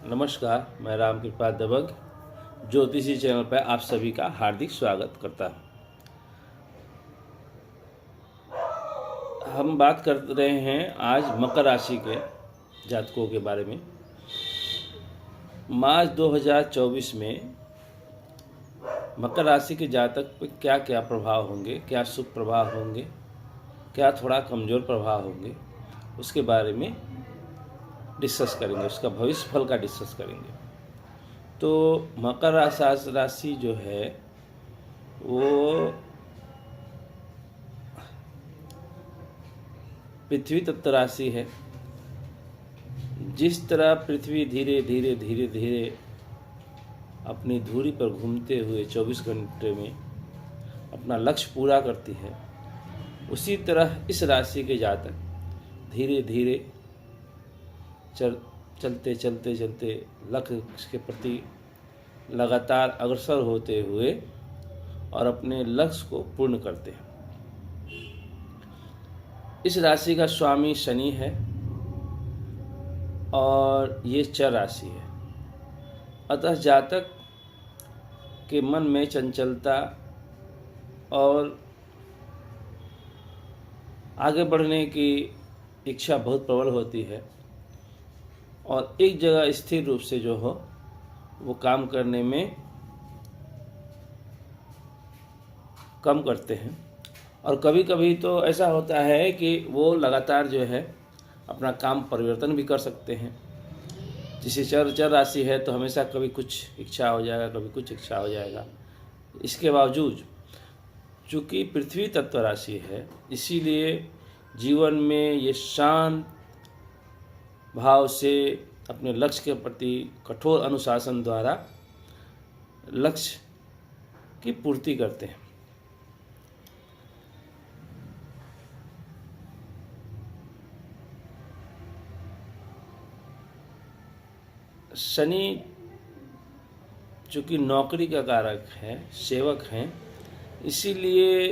नमस्कार, मैं रामकृपाल दबंग ज्योतिषी चैनल पर आप सभी का हार्दिक स्वागत करता हूँ। हम बात कर रहे हैं आज मकर राशि के जातकों के बारे में। मार्च 2024 में मकर राशि के जातक पर क्या क्या प्रभाव होंगे, क्या शुभ प्रभाव होंगे, क्या थोड़ा कमज़ोर प्रभाव होंगे, उसके बारे में डिस्कस करेंगे, उसका भविष्य फल का डिस्कस करेंगे। तो मकर राशि जो है वो पृथ्वी तत्व राशि है। जिस तरह पृथ्वी धीरे धीरे धीरे धीरे अपनी धुरी पर घूमते हुए 24 घंटे में अपना लक्ष्य पूरा करती है, उसी तरह इस राशि के जातक धीरे धीरे चलते चलते चलते लक्ष्य के प्रति लगातार अग्रसर होते हुए और अपने लक्ष्य को पूर्ण करते हैं। इस राशि का स्वामी शनि है और ये चर राशि है। अतः जातक के मन में चंचलता और आगे बढ़ने की इच्छा बहुत प्रबल होती है और एक जगह स्थिर रूप से जो हो वो काम करने में कम करते हैं। और कभी कभी तो ऐसा होता है कि वो लगातार जो है अपना काम परिवर्तन भी कर सकते हैं। जिसे चर राशि है तो हमेशा कभी कुछ इच्छा हो जाएगा, कभी कुछ इच्छा हो जाएगा। इसके बावजूद चूँकि पृथ्वी तत्व राशि है, इसीलिए जीवन में ये शांत भाव से अपने लक्ष्य के प्रति कठोर अनुशासन द्वारा लक्ष्य की पूर्ति करते हैं। शनि चूँकि नौकरी का कारक है, सेवक हैं, इसीलिए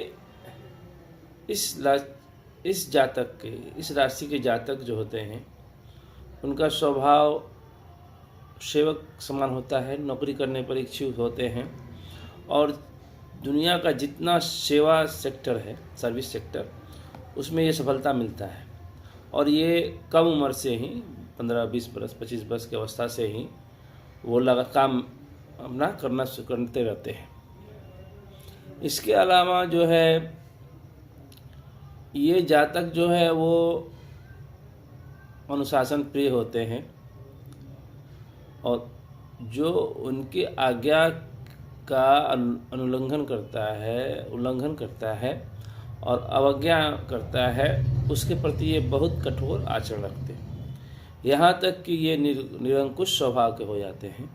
इस जातक के, इस राशि के जातक जो होते हैं उनका स्वभाव सेवक समान होता है, नौकरी करने पर इच्छुक होते हैं और दुनिया का जितना सेवा सेक्टर है, सर्विस सेक्टर, उसमें ये सफलता मिलता है। और ये कम उम्र से ही 15-20 बरस 25 वर्ष की अवस्था से ही वो काम अपना करते रहते हैं। इसके अलावा जो है ये जातक जो है वो अनुशासन प्रिय होते हैं और जो उनकी आज्ञा का उल्लंघन करता है और अवज्ञा करता है, उसके प्रति ये बहुत कठोर आचरण रखते हैं। यहाँ तक कि ये निरंकुश स्वभाव के हो जाते हैं।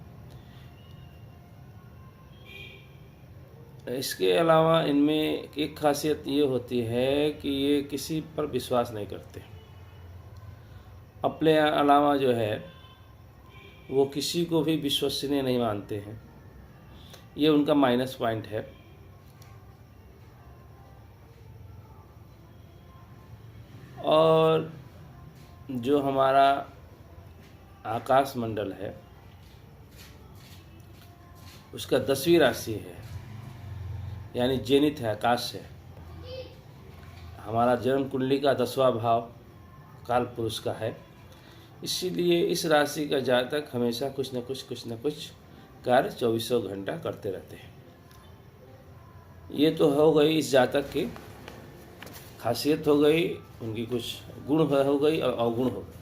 इसके अलावा इनमें एक खासियत ये होती है कि ये किसी पर विश्वास नहीं करते। अपने अलावा जो है वो किसी को भी विश्वसनीय नहीं मानते हैं। ये उनका माइनस पॉइंट है। और जो हमारा आकाश मंडल है उसका 10वीं राशि है, यानी जेनिथ है, आकाश है। हमारा जन्म कुंडली का 10वां भाव काल पुरुष का है। इसीलिए इस राशि का जातक हमेशा कुछ न कुछ कार्य 24 घंटा करते रहते हैं। ये तो हो गई इस जातक की खासियत हो गई, उनकी कुछ गुण हो गई और अवगुण हो गई।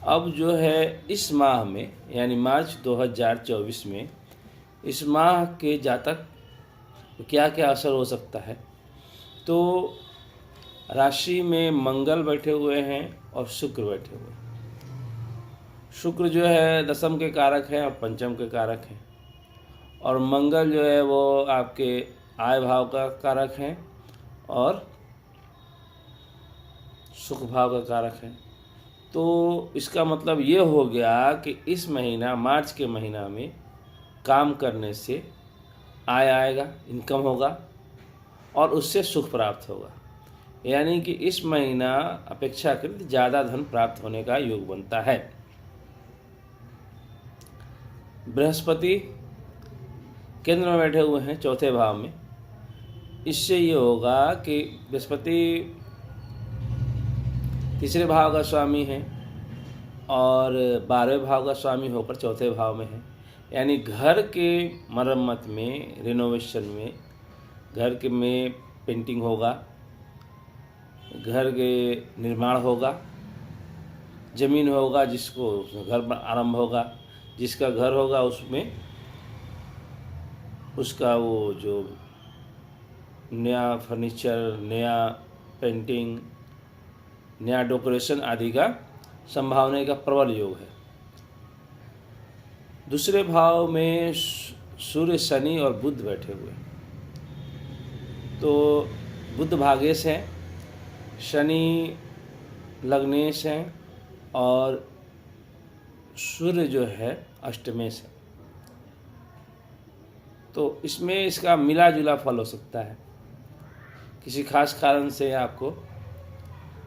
अब जो है इस माह में यानी मार्च 2024 में इस माह के जातक क्या क्या असर हो सकता है। तो राशि में मंगल बैठे हुए हैं और शुक्र बैठे हुए हैं। शुक्र जो है दशम के कारक हैं और पंचम के कारक हैं और मंगल जो है वो आपके आय भाव का कारक हैं और सुख भाव का कारक है। तो इसका मतलब ये हो गया कि इस महीना मार्च के महीना में काम करने से आय आएगा, इनकम होगा और उससे सुख प्राप्त होगा। यानी कि इस महीना अपेक्षाकृत ज़्यादा धन प्राप्त होने का योग बनता है। बृहस्पति केंद्र में बैठे हुए हैं चौथे भाव में। इससे ये होगा कि बृहस्पति तीसरे भाव का स्वामी है और 12वें भाव का स्वामी होकर चौथे भाव में है, यानी घर के मरम्मत में, रिनोवेशन में, घर के में पेंटिंग होगा, घर के निर्माण होगा, ज़मीन होगा जिसको उसमें घर आरंभ होगा, जिसका घर होगा उसमें उसका वो जो नया फर्नीचर, नया पेंटिंग, नया डेकोरेशन आदि का संभावना का प्रबल योग है। दूसरे भाव में सूर्य, शनि और बुध बैठे हुए हैं। तो बुध भागेश हैं, शनि लग्नेश हैं और सूर्य जो है अष्टमेश है। तो इसमें इसका मिला जुला फल हो सकता है। किसी खास कारण से आपको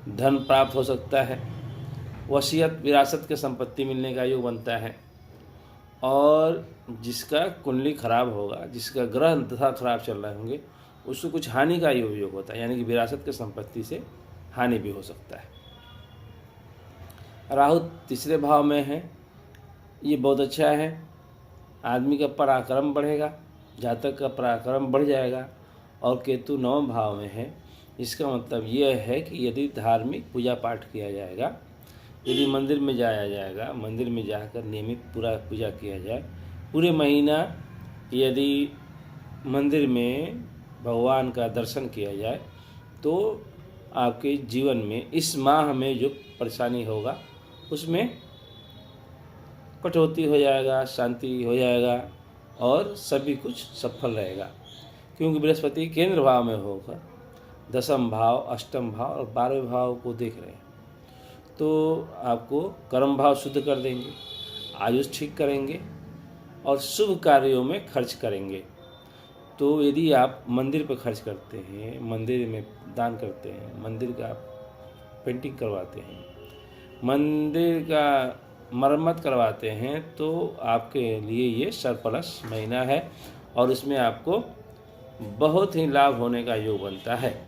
धन प्राप्त हो सकता है, वसीयत विरासत के संपत्ति मिलने का योग बनता है, और जिसका कुंडली खराब होगा, जिसका ग्रह दशा खराब चल रहे होंगे, उसको कुछ हानि का योग होता है, यानी कि विरासत के संपत्ति से हानि भी हो सकता है। राहु तीसरे भाव में है, ये बहुत अच्छा है। आदमी का पराक्रम बढ़ेगा, जातक का पराक्रम बढ़ जाएगा। और केतु 9वें भाव में है, इसका मतलब यह है कि यदि धार्मिक पूजा पाठ किया जाएगा, यदि मंदिर में जाया जाएगा, मंदिर में जाकर नियमित पूरा पूजा किया जाए, पूरे महीना यदि मंदिर में भगवान का दर्शन किया जाए, तो आपके जीवन में इस माह में जो परेशानी होगा उसमें कटौती हो जाएगा, शांति हो जाएगा और सभी कुछ सफल रहेगा। क्योंकि बृहस्पति केंद्र भाव में होकर दशम भाव, अष्टम भाव और 12वें भाव को देख रहे हैं, तो आपको कर्म भाव शुद्ध कर देंगे, आयुष ठीक करेंगे और शुभ कार्यों में खर्च करेंगे। तो यदि आप मंदिर पर खर्च करते हैं, मंदिर में दान करते हैं, मंदिर का पेंटिंग करवाते हैं, मंदिर का मरम्मत करवाते हैं, तो आपके लिए ये सरप्लस महीना है और इसमें आपको बहुत ही लाभ होने का योग बनता है।